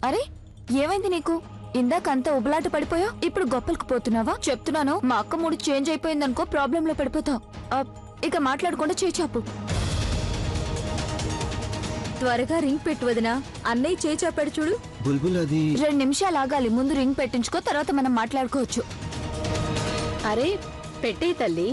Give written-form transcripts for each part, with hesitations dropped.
అరే ఏమైంది నీకు? ఇందాకంత ఉబలాట పడిపోయావు, ఇప్పుడు గొప్పలకు పోతున్నావా? చెప్తున్నాను, మా అక్క మూడు చేంజ్ అయిపోయిందనుకో ప్రాబ్లం లో పడిపోతావు. ఇక మాట్లాడకుండా చేచాపు. త్వరగా రింగ్ పెట్టు వదినా, అన్నయ్య చేచాపాడు చూడు. బుల్బుల్ అది 2 నిమిషాలు ఆగాలి, ముందు రింగ్ పెట్టించుకో, తర్వాత మనం మాట్లాడుకోవచ్చు. అరే పెట్టే తల్లి.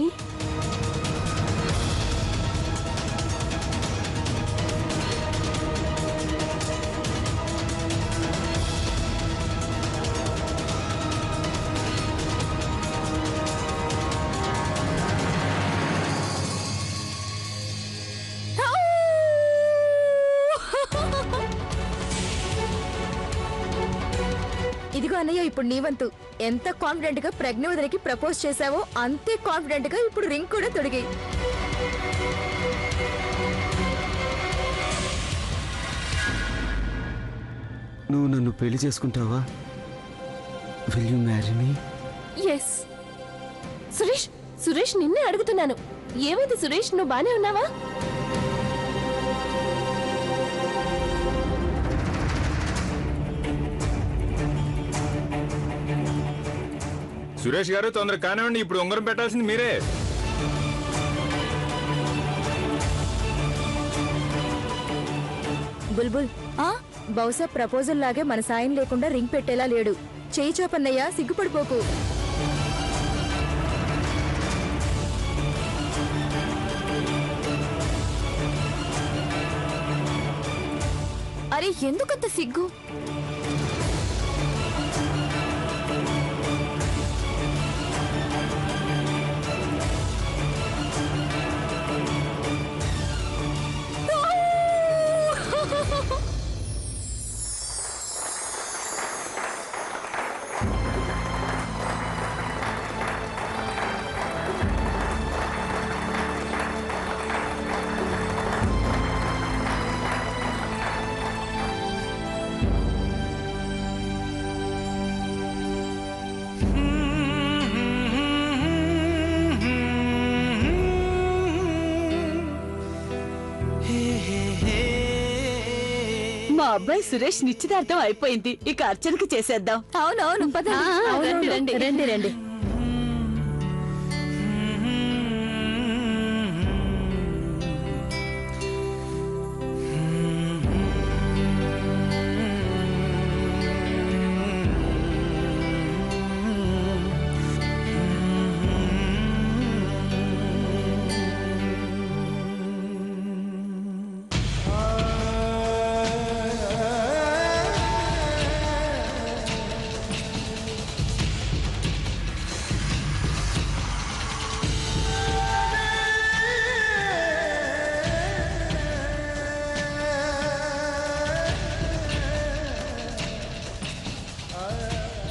ఇదిగో అన్నయ్య, ఇప్పుడు నీ వంతు. ఎంత కాన్ఫిడెంట్ గా ప్రజ్ఞవదనికి ప్రపోజ్ చేశావో అంతే కాన్ఫిడెంట్ గా ఇప్పుడు రింగ్ కూడా తొడిగి. నువ్వు నన్ను పెళ్లి చేసుకుంటావా? Will you marry me? Yes. Suresh నిన్నే అడుగుతున్నాను. ఏమైంది సురేష్, నువ్వు బానే ఉన్నావా? సురేష్ గారు తొందరగా కానివ్వండి, ఇప్పుడు ఉంగరం పెట్టాల్సింది మీరే. బుల్బుల్, బహుశా ప్రపోజల్ లాగే మన సాయం లేకుండా రింగ్ పెట్టేలా లేడు. చేయి చాపన్నయ్య, సిగ్గుపడిపోకు. అరే ఎందుకంత సిగ్గు? మా అబ్బాయి సురేష్ నిశ్చితార్థం అయిపోయింది, ఇక అర్చనకి చేసేద్దాం. అవునవును, రండి రండి రండి.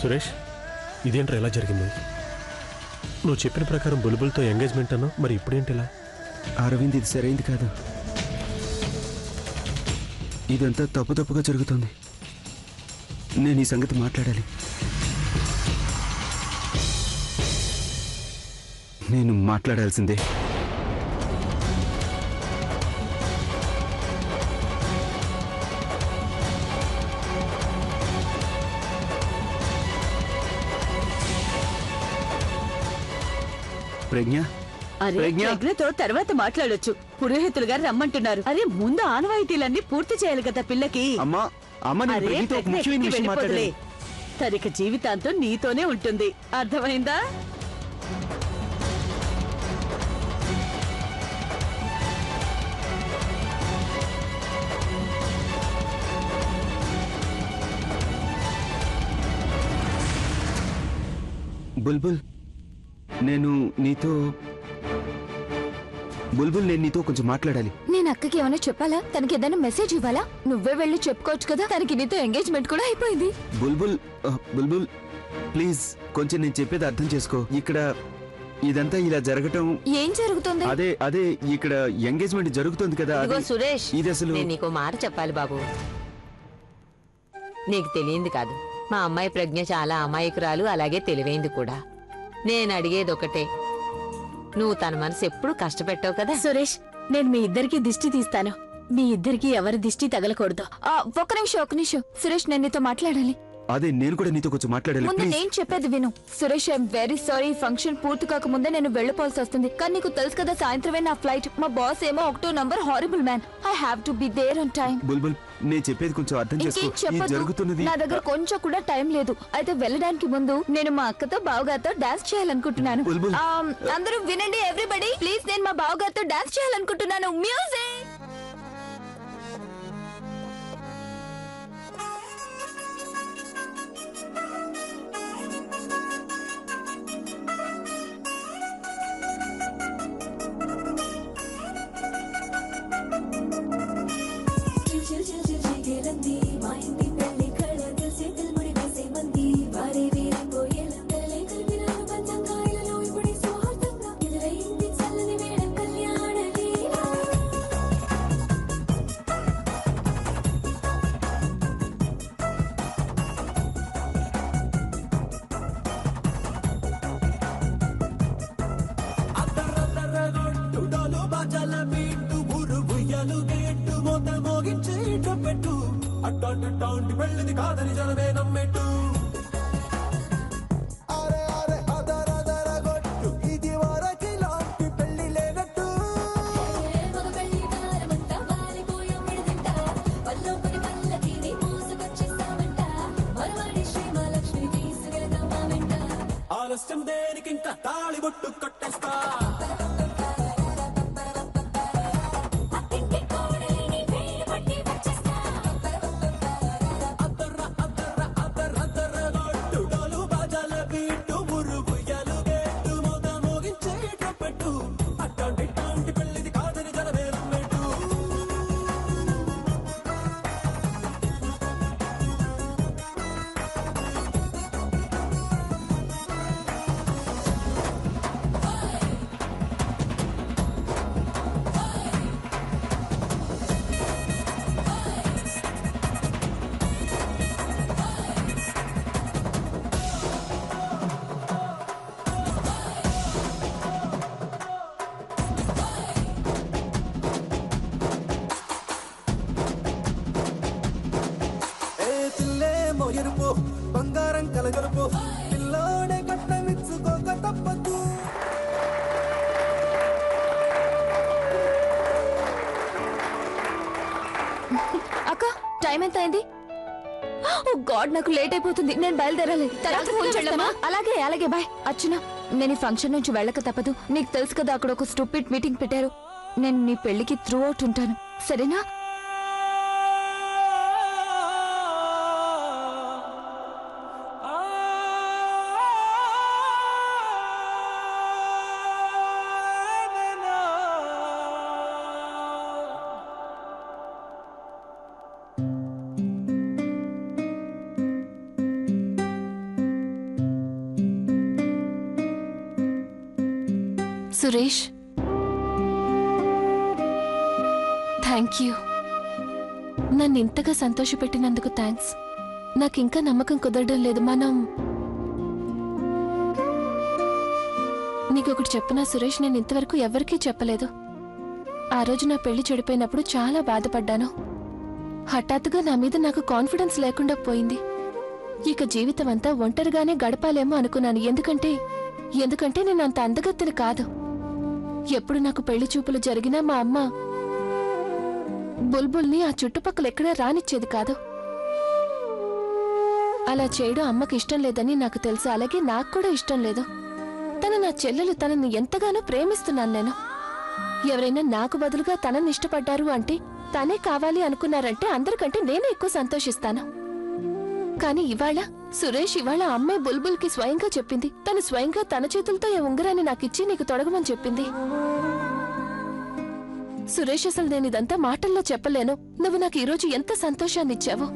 సురేష్, ఇదేంట్రా ఎలా జరిగింది? నువ్వు చెప్పిన ప్రకారం బుల్బుల్తో ఎంగేజ్మెంట్ అన్నావు, మరి ఇప్పుడేంటి ఇలా? అరవింద్, ఇది సరైంది కాదు. ఇదంతా తప్పుగా జరుగుతుంది. నేను ఈ సంగతి మాట్లాడాలి. నేను మాట్లాడాల్సిందే. ప్రజ్ఞ, ప్రజ్ఞతో తర్వాత మాట్లాడొచ్చు. పురోహితులు గారు రమ్మంటున్నారు. అరే ముందు ఆనవాయితీలన్నీ పూర్తి చేయాలి కదా పిల్లకి. తరిక జీవితాంతం నీతోనే ఉంటుంది, అర్థమైందా? బుల్బుల్, నేను నీతో కొంచెం మాట్లాడాలి. నేను అక్కకి ఏమైనా చెప్పాలా? తనకి ఏదైనా మెసేజ్ ఇవ్వాలా? నువ్వే వెళ్ళి చెప్పుకోవచ్చు కదా, తనకి నీతో ఎంగేజ్మెంట్ కూడా అయిపోయింది. బుల్బుల్ ప్లీజ్, కొంచెం నేను చెప్పేది అర్థం చేసుకో. ఇక్కడ ఇదంతా ఇలా జరగటం ఏం జరుగుతుంది? అదే ఇక్కడ ఎంగేజ్మెంట్ జరుగుతుంది కదా. సురేష్, ఇది అసలు నేను నీకు మాట చెప్పాలి బాబు. నీకు తెలియంది కాదు, మా అమ్మాయి ప్రజ్ఞ చాలా అమాయకురాలు, అలాగే తెలివైంది కూడా. నేను అడిగేది ఒకటే, నువ్వు తన మనసు ఎప్పుడు కష్టపెట్టావు కదా. సురేష్, నేను మీ ఇద్దరికి దిష్టి తీస్తాను. మీ ఇద్దరికి ఎవరి దిష్టి తగలకూడదు. ఒక్క నిమిషం సురేష్, నేను నీతో మాట్లాడాలి. అదే నేను కూడా నీతో కొంచెం మాట్లాడాలి ముందు ప్లీజ్. నేను చెప్పేది విను. Suresh, I'm very sorry. Function పూర్తి కాకముందే నేను వెళ్ళిపోవాల్సి వస్తుంది. కానీ నీకు తెలుసు కదా, సాయంత్రమే నా ఫ్లైట్. మా బాస్ ఏమో 1 number horrible man. I have to be there on time. Bulbul, నేను చెప్పేది కొంచెం అర్థం చేసుకో. ఇంకేం ఈ చెప్పదు. జరుగుతున్నది నా దగ్గర కొంచెం కూడా టైం లేదు. అయితే వెళ్ళడానికి ముందు నేను మా అక్కతో బావగారితో డాన్స్ చేయాలనుకుంటున్నాను. బుల్బుల్. అందరూ వినండి ఎవ్రీబడి ప్లీజ్. నేను మా బావగారితో డాన్స్ చేయాలనుకుంటున్నాను. మ్యూజిక్. వెళ్ళింది కాదని జనమే నమ్మెట్టు. ఇది వరకి లాంటి పెళ్లి లేనట్టు. ఆలస్యం దేనికి, ఇంకా తాళి బొట్టు కట్టేస్తా. ఎరుపు బంగారం కలగలుపు పిల్లోడే కట్టమిచ్చుకోక తప్పదు. అక్క, టైం ఎంత అయింది? ఓ గాడ్, నాకు లేట్ అయిపోతుంది. నేను బయలుదేరాలి. తర్వాత ఫోన్ చేద్దామా? అలాగే అలాగే బాయ్. అర్చన, నేను ఈ ఫంక్షన్ నుంచి వెళ్ళక తప్పదు. నీకు తెలుసు కదా, అక్కడ ఒక స్టూపిడ్ మీటింగ్ పెట్టారు. నేను నీ పెళ్లికి త్రూ అవుట్ ఉంటాను, సరేనా? Suresh, thank you. నన్ను ఇంతగా సంతోషపెట్టినందుకు థ్యాంక్స్. నాకింకా నమ్మకం కుదరడం లేదు. నీకొకటి చెప్పనా సురేష్, నేను ఇంతవరకు ఎవరికీ చెప్పలేదు. ఆ రోజు నా పెళ్లి చెడిపోయినప్పుడు చాలా బాధపడ్డాను. హఠాత్తుగా నా మీద నాకు కాన్ఫిడెన్స్ లేకుండా పోయింది. ఇక జీవితం అంతా ఒంటరిగానే గడపాలేమో అనుకున్నాను. ఎందుకంటే నేను అంత అందగత్తెని కాదు. ఎప్పుడు నాకు పెళ్లి చూపులు జరిగినా మా అమ్మ బుల్బుల్ని ఆ చుట్టుపక్కల ఎక్కడా రానిచ్చేది కాదు. అలా చేయడం అమ్మకి ఇష్టం లేదని నాకు తెలుసు. అలాగే నాకు కూడా ఇష్టం లేదు. తను నా చెల్లెలు, తనని ఎంతగానో ప్రేమిస్తున్నాను నేను. ఎవరైనా నాకు బదులుగా తనని ఇష్టపడ్డారు అంటే, తనే కావాలి అనుకున్నారంటే అందరికంటే నేనే ఎక్కువ సంతోషిస్తాను. కానీ ఇవాళ అమ్మాయి బుల్బుల్ కి స్వయంగా చెప్పింది. తను స్వయంగా తన చేతులతో ఈ ఉంగరాన్ని నాకిచ్చి నీకు తొడగమని చెప్పింది. సురేష్, అసలు నేను ఇదంతా మాటల్లో చెప్పలేను. నువ్వు నాకు ఈరోజు ఎంత సంతోషాన్ని ఇచ్చావు.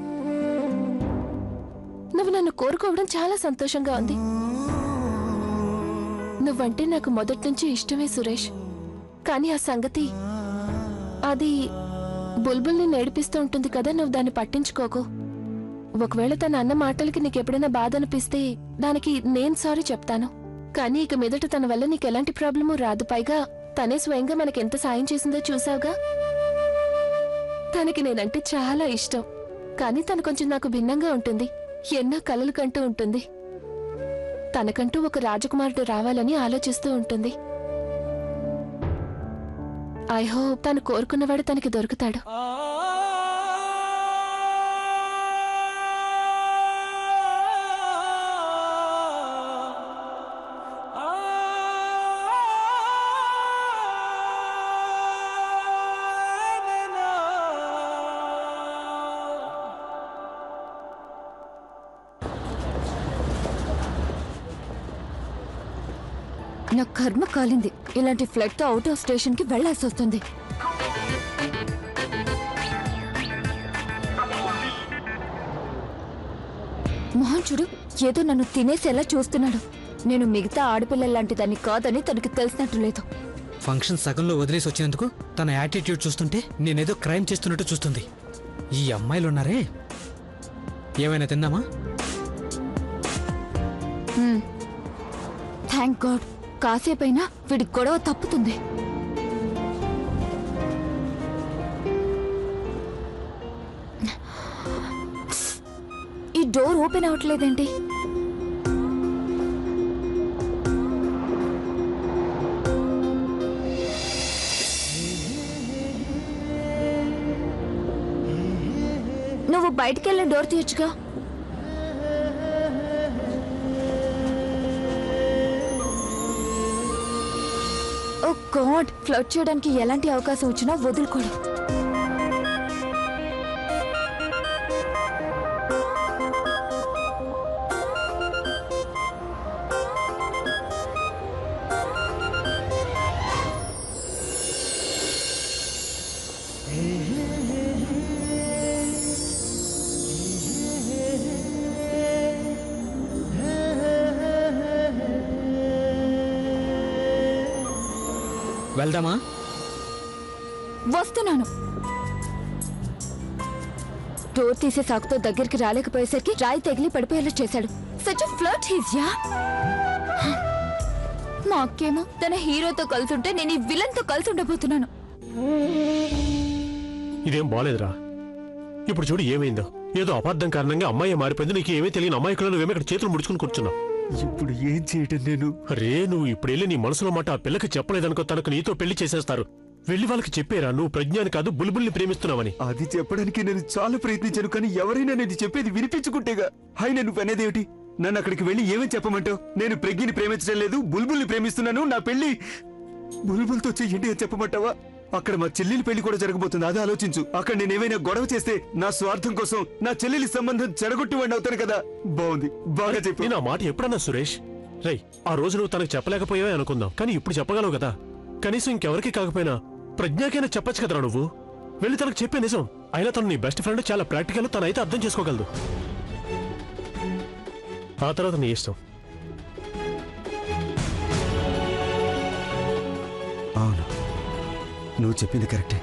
నువ్వు నన్ను కోరుకోవడం చాలా సంతోషంగా ఉంది. నువ్వంటే నాకు మొదటి నుంచి ఇష్టమే సురేష్. కానీ ఆ సంగతి, అది బుల్బుల్ని నేర్పిస్తూ ఉంటుంది కదా, నువ్వు దాన్ని పట్టించుకోకు. ఒకవేళ తన అన్న మాటలకి నీకెప్పుడైనా బాధ అనిపిస్తే దానికి నేను సారీ చెప్తాను. కానీ ఇక మీదట తన వల్ల నీకు ఎలాంటి ప్రాబ్లము రాదు. పైగా తనే స్వయంగా మనకెంత సాయం చేసిందో చూసావుగా. తనకి నేనంటే చాలా ఇష్టం. కానీ తను కొంచెం నాకు భిన్నంగా ఉంటుంది. ఎన్నో కలలు కంటూ ఉంటుంది. తనకంటూ ఒక రాజకుమారుడు రావాలని ఆలోచిస్తూ ఉంటుంది. ఐ హోప్ తను కోరుకున్నవాడు తనకి దొరుకుతాడు. నా కర్మ కాలింది. ఇలాంటి ఫ్లైట్ తో అవుట్ ఆఫ్ స్టేషన్ కి వెళ్లాల్సి వస్తుంది. మోహన్ చూడు, ఏదో నన్ను తినేసేలా చూస్తున్నాడు. నేను మిగతా ఆడపిల్లలాంటి దాన్ని కాదని తనకి తెలిసినట్టు లేదు. ఫంక్షన్ సగంలో వదిలేసి వచ్చినందుకు తన యాటిట్యూడ్ చూస్తుంటే నేనేదో క్రైమ్ చేస్తున్నట్టు చూస్తుంది. ఈ అమ్మాయిలు ఉన్నారే, ఏమైనా తిందామా? థ్యాంక్ గాడ్, కాసేపైనా వీడి గొడవ తప్పుతుంది. ఈ డోర్ ఓపెన్ అవ్వట్లేదేంటి? నువ్వు బయటికి వెళ్ళి డోర్ తీయచ్చుగా. ఓ గాడ్, ఫ్లర్ట్ చేయడానికి ఎలాంటి అవకాశం వచ్చినా వదులుకోడు. వెళ్దామా? వస్తున్నాను. డోర్ తీసే సాకుతో దగ్గరికి రాలేకపోయేసరికి రాయి తగిలి పడిపోయేలా చేశాడు. Such flirt he's yeah. మా అక్కేమో తన హీరోతో కలుసుంటే నేను ఈ విలన్ తో కలిసి ఉండబోతున్నాను. ఇదేం బాలేదురా. ఇప్పుడు చూడు ఏమైందో. ఏదో అపార్థం కారణంగా అమ్మాయి మారిపోయింది. నీకు ఏమీ తెలియని అమ్మాయికులో నువ్వేమో ఇక్కడ చేతులు ముడుచుకుని కూర్చున్నావు. ఇప్పుడు ఏం చేయటం నేను? అరే, నువ్వు ఇప్పుడు వెళ్ళి నీ మనసులో మాట ఆ పిల్లకి చెప్పలేదనుకో, తనకు నీతో పెళ్లి చేసేస్తారు. వెళ్ళి వాళ్ళకి చెప్పేరా నువ్వు ప్రజ్ఞాని కాదు బుల్బుల్ని ప్రేమిస్తున్నావని. అది చెప్పడానికి నేను చాలా ప్రయత్నించాను, కానీ ఎవరైనా నేను చెప్పేది వినిపించుకుంటేగా. హాయ్, నేను అనేదేమిటి? నన్ను అక్కడికి వెళ్ళి ఏమని చెప్పమంటావు? నేను ప్రజ్ఞని ప్రేమించడం లేదు, బుల్బుల్ని ప్రేమిస్తున్నాను. నా పెళ్లి బుల్బుల్తో చెయ్యండి అని చెప్పమంటావా? అక్కడ మా చెల్లెలి పెళ్లి కూడా జరగబోతుంది, అది ఆలోచించు. అక్కడ నేనేమైనా గొడవ చేస్తే నా స్వార్థం కోసం నా చెల్లెలి సంబంధం చెడగొట్టివాడిని అవుతాను కదా. బాగుంది, బాగా చెప్పి. నేను ఆ మాట ఎప్పుడన్నా సురేష్? రై, ఆ రోజు నువ్వు తనకు చెప్పలేకపోయావే అనుకుందాం, కానీ ఇప్పుడు చెప్పగలవు కదా. కనీసం ఇంకెవరికి కాకపోయినా ప్రజ్ఞాకైనా చెప్పచ్చు కదరా నువ్వు. వెళ్ళి తనకు చెప్పే నిజం. అయినా తను నీ బెస్ట్ ఫ్రెండ్, చాలా ప్రాక్టికల్, తనైతే అర్థం చేసుకోగలదు. ఆ తర్వాత నీ ఇష్టం. అవును, నువ్వు చెప్పింది కరెక్టే.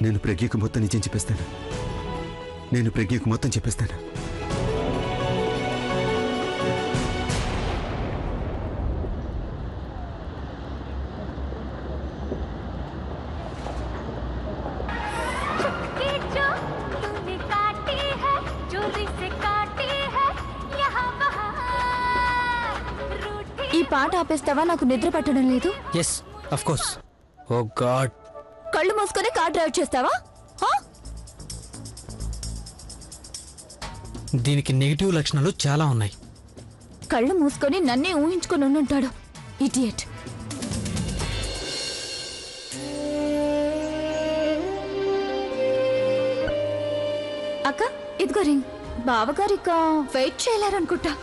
నేను ప్రజ్ఞకు మొత్తం నిజం చెప్పేస్తాను. నేను ప్రజ్ఞకు మొత్తం చెప్పేస్తాను. ఈ పాట ఆపేస్తావా? నాకు నిద్ర పట్టడం లేదు. Yes, of course. Oh god, కళ్ళు మూసుకొని కార్ డ్రైవ్ చేస్తావా? దీనికి నెగిటివ్ లక్షణాలు చాలా ఉన్నాయి. కళ్ళు మూసుకొని నన్నే ఊహించుకొని ఉండుంటాడు, ఇడియట్. అక్క, ఇదిగో రింగ్. బావగారు ఇక వెయిట్ చేయలేరనుకుంటా.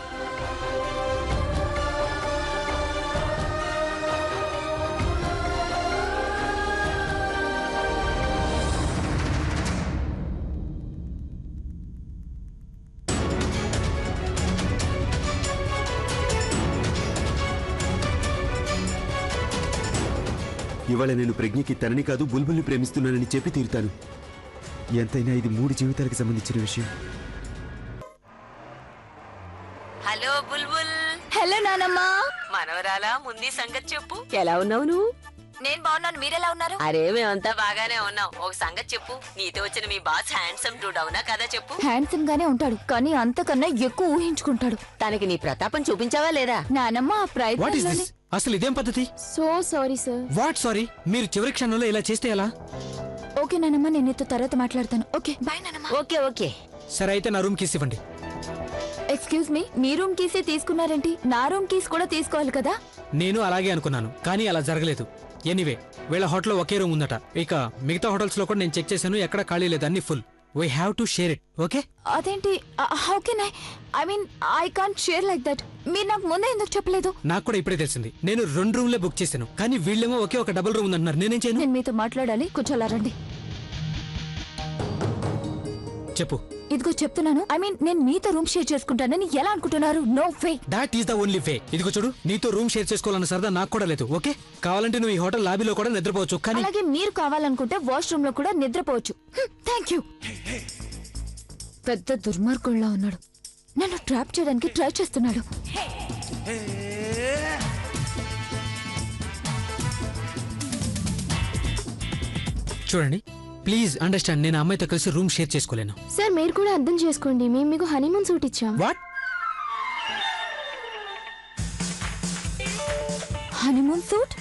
ఇవాళ నేను ప్రజ్ఞకి తనని కాదు బుల్బుల్ని ప్రేమిస్తున్నానని చెప్పి తీరుతాను. ఎంతైనా ఇది 3 జీవితాలకు సంబంధించిన విషయం. హలో బుల్బుల్. హలో నానమ్మా. మనవరాలా ముందు సంగతి చెప్పు. ఎలా ఉన్నావు నువ్వు? నేను బాగున్నాను, మీరెలా ఉన్నారు? అరే మేమంతా బాగానే ఉన్నాం. ఒక సంగతి చెప్పు, నీతో వచ్చిన మీ బాస్ హ్యాండ్సమ్ డూడ్ అవునా కదా చెప్పు. హ్యాండ్సమ్ గానే ఉంటాడు, కానీ అంతకన్నా ఎక్కువ ఊహించుకుంటాడు. తనకి నీ ప్రతాపం చూపించావా లేదా? నానమ్మ ఆ వాట్ ఈస్ ప్రయత్నం. దిస్? అసలు ఇదేం పద్ధతి? So sorry sir. What sorry? మీరు చివరి క్షణంలో ఇలా చేస్తే ఎలా? ఓకే నానమ్మ, నేను నీతో తర్వాత మాట్లాడతాను. ఓకే బాయ్ నానమ్మ. Okay okay. సరే అయితే నా రూమ్ కీస్ ఇవ్వండి. ఎక్స్క్యూజ్ మీ, మీ రూమ్ కీసే తీసుకున్నారేంటి? నా రూమ్ కీస్ కూడా తీసుకోవాలి కదా. నేను అలాగే అనుకున్నాను, కానీ అలా జరగలేదు. ఎనీవే, వీళ్ళ హోటల్లో ఒకే రూమ్ ఉందట. ఇక మిగతా హోటల్స్ లో కూడా నేను చెక్ చేశాను, ఎక్కడ ఖాళీ లేదు, అన్ని full. We have to share it. Okay? అదేంటి? How can I mean I can't share like that. మీరు నాకు ముందే ఎందుకు చెప్పలేదు? నాకు కూడా ఇప్పుడే తెలిసింది. నేను 2 రూమ్లే బుక్ చేశాను, కానీ వీళ్ళేమో ఒకే ఒక డబుల్ రూమ్ ఉందంటున్నారు. నేనేం చేయను? నేను మీతో మాట్లాడాలి, కూర్చోలా రండి. చెప్పు. ఇదిగో చెప్తున్నాను, ఐ మీన్ నేను మీతో రూమ్ షేర్ చేసుకుంటానని ఎలా అనుకుంటున్నారు? No way. That is the only way. ఇదిగో చూడు, నీతో రూమ్ షేర్ చేసుకోవాలన్న సరదా నాకు కూడా లేదు. ఓకే? కావాలంటే నువ్వు ఈ హోటల్ లాబీలో కూడా నిద్రపోవచ్చు, కానీ అలాగే మీరు కావాలనుకుంటే వాష్రూమ్ లో కూడా నిద్రపోవచ్చు. Thank you. పెద్ద దుర్మార్గుల్లా ఉన్నాడు, నన్ను ట్రాప్ చేయడానికి ట్రై చేస్తున్నాడు. చూడండి ప్లీజ్ అండర్స్టాండ్, నేను అమ్మాయితో కలిసి రూమ్ షేర్ చేసుకోలేను. సార్ మీరు కూడా అర్థం చేసుకోండి, మేము మీకు హనీమూన్ సూట్ ఇచ్చాం. వాట్? Honeymoon suit?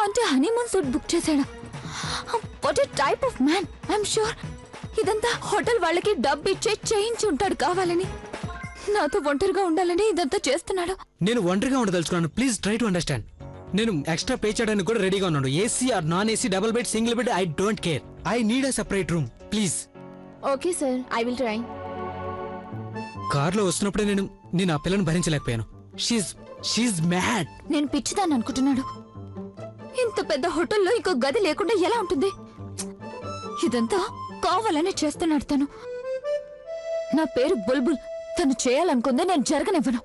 అంటే హనీమూన్ సూట్ బుక్ చేశాడా? What a type of man. I'm sure ఇదంతా హోటల్ వాళ్ళకి డబ్బు ఇచ్చే చేయించి ఉంటాడు కావాలని. నాతో ఒంటరిగా ఉండాలని ఇదంతా చేస్తున్నాడు. నేను ఒంటరిగా ఉండదలుచుకున్నాను. Please try to understand. నేను ఎక్స్ట్రా పే చేయడానికి కూడా రెడీగా ఉన్నాను. AC or non AC, double bed, single bed, I don't care. I need a separate room please. Okay sir, I will try. కార్లో వస్తున్నప్పుడే నేను ఆ పిల్లని భరించలేకపోయాను. She mad. నేను పిచ్చిదాన్ని అనుకుంటున్నాడు. ఇంత పెద్ద హోటల్లో ఇంకో గది లేకుండా ఎలా ఉంటుంది? ఇదంతా కావాలనే చేస్తున్నాడు తను. నా పేరు బుల్బుల్. తను చేయాలనుకుందే నేను జరగనివ్వను.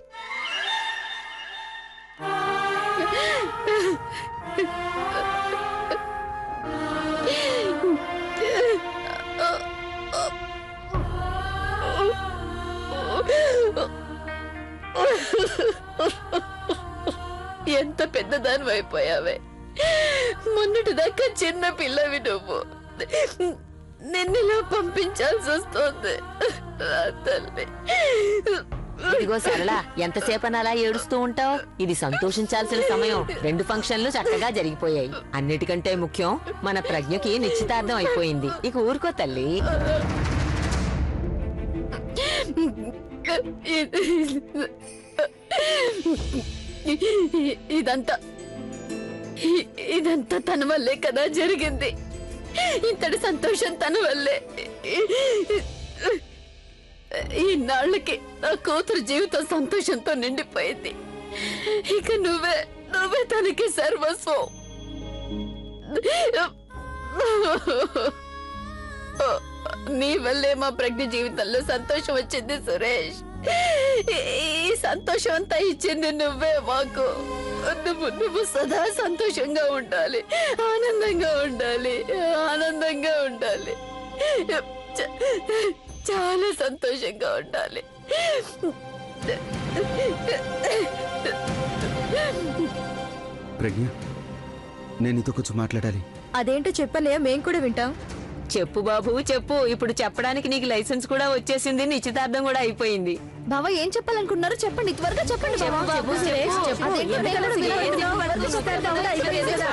ఎంత పెద్దదాని అయిపోయావే. మొన్నటి దాకా చిన్న పిల్లవి నువ్వు. నిన్నెలా పంపించాల్సి వస్తుంది తల్లి. ఇదిగో సరళ, ఎంతసేపని అలా ఏడుస్తూ ఉంటావు? ఇది సంతోషించాల్సిన సమయం. 2 ఫంక్షన్లు చక్కగా జరిగిపోయాయి. అన్నిటికంటే ముఖ్యం, మన ప్రజ్ఞకి నిశ్చితార్థం అయిపోయింది. ఇక ఊరుకో తల్లి. ఇదంతా తన వల్లే కదా జరిగింది. ఇంతటి సంతోషం తన వల్లే. ఈనాళ్ళకి నా కూతురు జీవితం సంతోషంతో నిండిపోయింది. ఇక నువ్వే తనకి సర్వస్వం. నీ వల్లే మా ప్రజ్ఞ జీవితంలో సంతోషం వచ్చింది సురేష్. ఈ సంతోషం అంతా ఇచ్చింది నువ్వే మాకు. నువ్వు సదా సంతోషంగా ఉండాలి, ఆనందంగా ఉండాలి, ఆనందంగా ఉండాలి, చాలా సంతోషంగా ఉండాలి. ప్రజ్ఞ, నేను నీతో కొంచెం మాట్లాడాలి. అదేంటో చెప్పలే, మేం కూడా వింటాం. చెప్పు బాబు చెప్పు. ఇప్పుడు చెప్పడానికి నీకు లైసెన్స్ కూడా వచ్చేసింది, నిశ్చితార్థం కూడా అయిపోయింది. బావా ఏం చెప్పాలనుకున్నారో చెప్పండి, త్వరగా చెప్పండి బావా. చెప్పు, సురేష్, చెప్పు. అదేంటో నేను కూడా వినాలి. నిశ్చితార్థం కూడా అయిపోయింది కదా.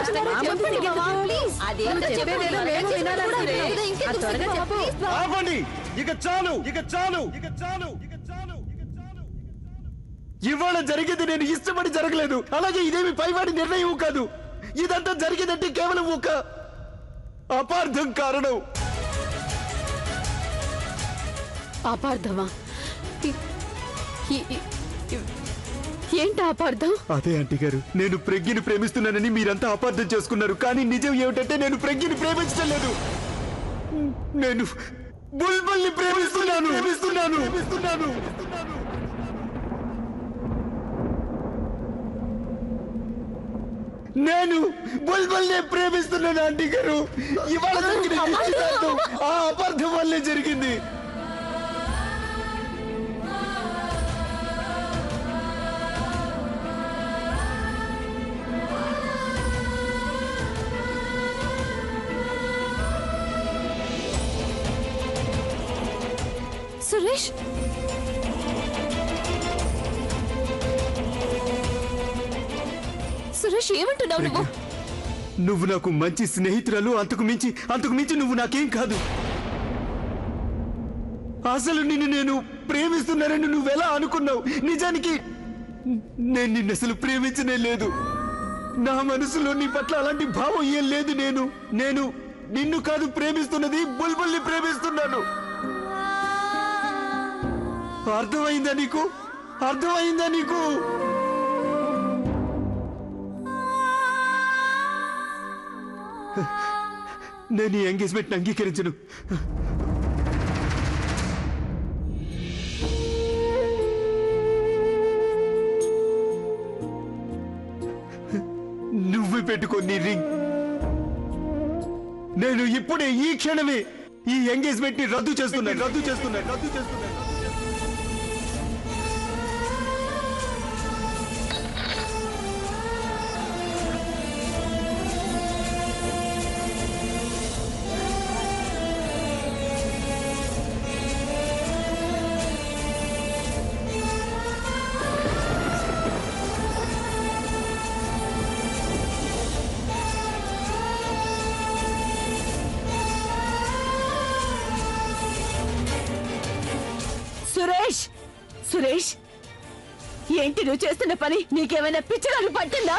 చెప్పండి బావా, ప్లీజ్. అదేంటో చెప్పు. త్వరగా చెప్పు. ఆపండి, ఇక చాలు, ఇక చాలు, ఇక చాలు, ఇక చాలు, ఇక చాలు. ఇవాళ జరిగేది నేను ఇష్టపడి జరగలేదు, అలాగే ఇదేమి పైవాడి నిర్ణయం కాదు. ఇదంతా జరిగేదంటే కేవలం ఒక అపార్థం కారణం. అపార్థమా? ఏంటి అపార్థం? అదే ఆంటీ గారు, నేను ప్రజ్ఞని ప్రేమిస్తున్నానని మీరంతా అపార్థం చేసుకున్నారు. కానీ నిజం ఏమిటంటే నేను ప్రజ్ఞని ప్రేమించడం లేదు. నేను బుల్బుల్ని ప్రేమిస్తున్నాను. నేను బుల్బుల్ని ప్రేమిస్తున్నాను ఆంటీ గారు. ఇవాళ జరిగిన నిశ్చితార్థం ఆ అపార్థం వల్లే జరిగింది. సురేష్, సురేష్ ఏమంటున్నావు నువ్వు? నువ్వు నాకు మంచి స్నేహితురాలు, అంతకు మించి నువ్వు నాకేం కాదు. అసలు నేను ప్రేమిస్తున్నానని నువ్వెలా అనుకున్నావు? నిజానికి నేను నిన్ను అసలు ప్రేమించనే లేదు. నా మనసులో నీ పట్ల అలాంటి భావం ఏం లేదు. నేను నిన్ను కాదు ప్రేమిస్తున్నది, బుల్బుల్ని ప్రేమిస్తున్నాను. అర్థమైందా నీకు? అర్థమైందా నీకు? నేను ఈ ఎంగేజ్మెంట్ అంగీకరించను. నువ్వు పెట్టుకో నీ రింగ్. నేను ఇప్పుడే ఈ క్షణమే ఈ ఎంగేజ్మెంట్ ని రద్దు చేస్తున్నాను. సురేష్, ఏంటి నువ్వు చేస్తున్న పని? నీకేమైనా పిచ్చరాలు పట్టిందా?